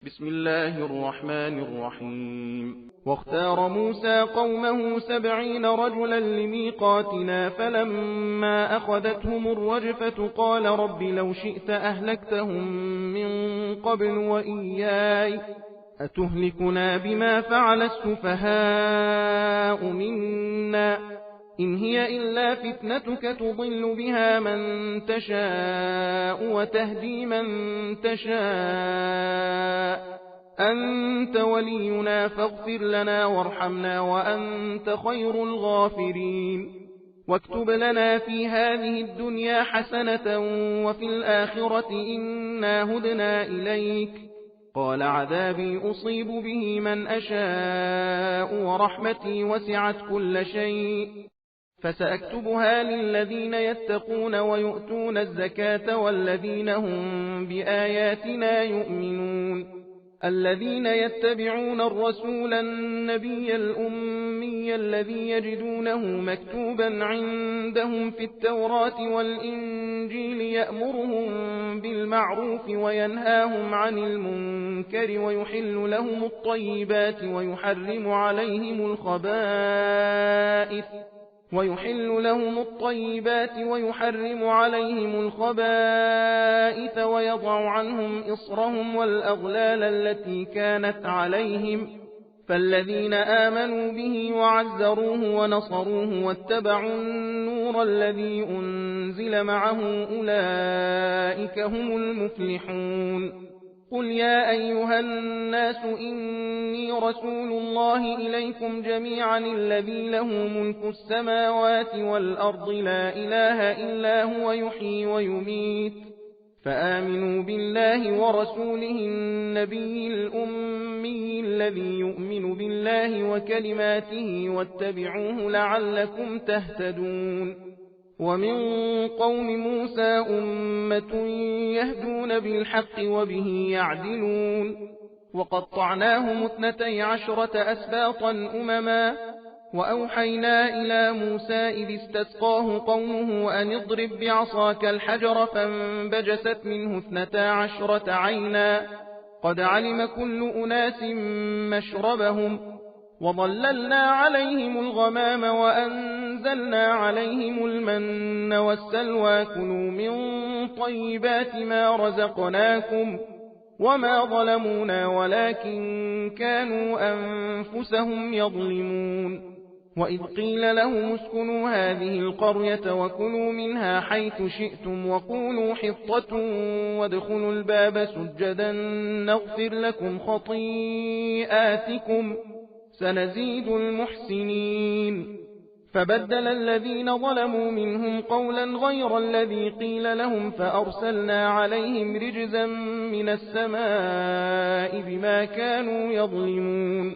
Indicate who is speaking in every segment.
Speaker 1: بسم الله الرحمن الرحيم. واختار موسى قومه 70 رجلا لميقاتنا فلما أخذتهم الرجفة قال رب لو شئت أهلكتهم من قبل وإياي أتهلكنا بما فعل السفهاء منا إن هي إلا فتنتك تضل بها من تشاء وتهدي من تشاء أنت ولينا فاغفر لنا وارحمنا وأنت خير الغافرين واكتب لنا في هذه الدنيا حسنة وفي الآخرة إنا هدنا إليك قال عذابي أصيب به من أشاء ورحمتي وسعت كل شيء فسأكتبها للذين يتقون ويؤتون الزكاة والذين هم بآياتنا يؤمنون الذين يتبعون الرسول النبي الأمي الذي يجدونه مكتوبا عندهم في التوراة والإنجيل يأمرهم بالمعروف وينهاهم عن المنكر ويحل لهم الطيبات ويحرم عليهم الخبائث ويضع عنهم إصرهم والأغلال التي كانت عليهم فالذين آمنوا به وعزروه ونصروه واتبعوا النور الذي أنزل معه أولئك هم المفلحون قل يا أيها الناس إني رسول الله إليكم جميعا الذي له ملك السماوات والأرض لا إله إلا هو يحيي ويميت فآمنوا بالله ورسوله النبي الأمي الذي يؤمن بالله وكلماته واتبعوه لعلكم تهتدون ومن قوم موسى أمة يهدون بالحق وبه يعدلون وقطعناهم 12 أسباطا أمما وأوحينا إلى موسى إذ استسقاه قومه أن اضرب بعصاك الحجر فانبجست منه 12 عينا قد علم كل أناس مشربهم وظللنا عليهم الغمام وأنزلنا عليهم المن والسلوى كلوا من طيبات ما رزقناكم وما ظلمونا ولكن كانوا أنفسهم يظلمون وإذ قيل لهم اسكنوا هذه القرية وكلوا منها حيث شئتم وقولوا حطة وادخلوا الباب سجدا نغفر لكم خطيئاتكم سنزيد المحسنين فبدل الذين ظلموا منهم قولا غير الذي قيل لهم فأرسلنا عليهم رجزا من السماء بما كانوا يظلمون।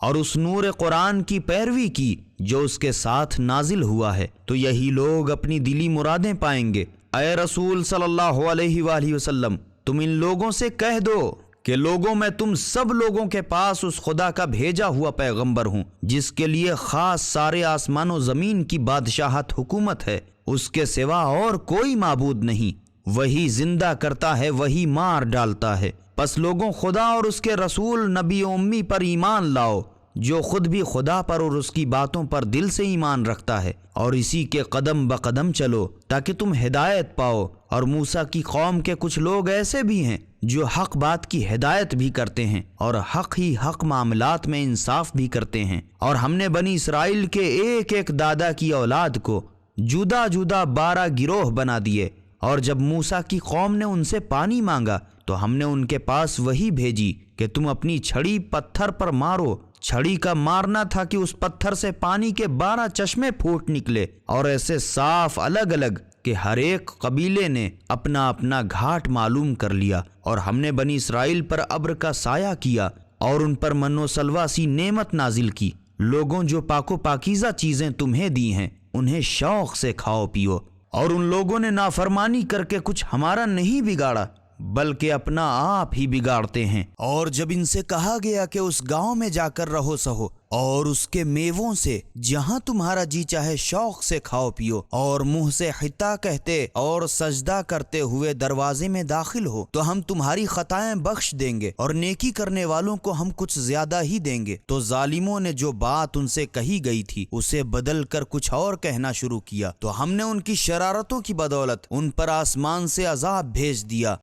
Speaker 2: اور اس نور قرآن کی پیروی کی جو اس کے ساتھ نازل ہوا ہے، تو یہی لوگ اپنی دلی مرادیں پائیں گے۔ اے رسول صلی اللہ علیہ وآلہ وسلم، تم ان لوگوں سے کہہ دو کہ لوگوں میں تم سب لوگوں کے پاس اس خدا کا بھیجا ہوا پیغمبر ہوں جس کے لیے خاص سارے آسمان و زمین کی بادشاہت حکومت ہے، اس کے سوا اور کوئی معبود نہیں، وہی زندہ کرتا ہے، وہی مار ڈالتا ہے۔ پس لوگوں خدا اور اس کے رسول نبی امی پر ایمان لاؤ جو خود بھی خدا پر اور اس کی باتوں پر دل سے ایمان رکھتا ہے، اور اسی کے قدم بقدم چلو تاکہ تم ہدایت پاؤ۔ اور موسیٰ کی قوم کے کچھ لوگ ایسے بھی ہیں جو حق بات کی ہدایت بھی کرتے ہیں اور حق ہی حق معاملات میں انصاف بھی کرتے ہیں۔ اور ہم نے بنی اسرائیل کے ایک ایک دادا کی اولاد کو جدا جدا 12 گروہ بنا دیے، اور جب موسیٰ کی قوم نے ان سے پانی مانگا تو ہم نے ان کے پاس وہی بھیجی کہ تم اپنی چھڑی پتھر پر مارو۔ چھڑی کا مارنا تھا کہ اس پتھر سے پانی کے 12 چشمے پھوٹ نکلے، اور ایسے صاف الگ الگ کہ ہر ایک قبیلے نے اپنا اپنا گھاٹ معلوم کر لیا۔ اور ہم نے بنی اسرائیل پر ابر کا سایہ کیا اور ان پر من و سلوہ سی نعمت نازل کی۔ لوگوں جو پاک و پاکیزہ چیزیں تمہیں دی ہیں انہیں شوق سے کھاؤ پیو، اور ان لوگوں نے نافرمانی کر کے کچھ ہمارا نہیں بگاڑا بلکہ اپنا آپ ہی بگاڑتے ہیں۔ اور جب ان سے کہا گیا کہ اس گاؤں میں جا کر رہو سہو اور اس کے میووں سے جہاں تمہارا جی چاہے شوق سے کھاؤ پیو، اور منہ سے حتا کہتے اور سجدہ کرتے ہوئے دروازے میں داخل ہو، تو ہم تمہاری خطائیں بخش دیں گے اور نیکی کرنے والوں کو ہم کچھ زیادہ ہی دیں گے۔ تو ظالموں نے جو بات ان سے کہی گئی تھی اسے بدل کر کچھ اور کہنا شروع کیا، تو ہم نے ان کی شرارتوں کی بدولت ان پر آسمان سے عذاب بھیج دیا۔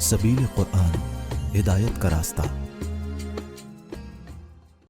Speaker 3: سبیل قرآن، ہدایت کا راستہ۔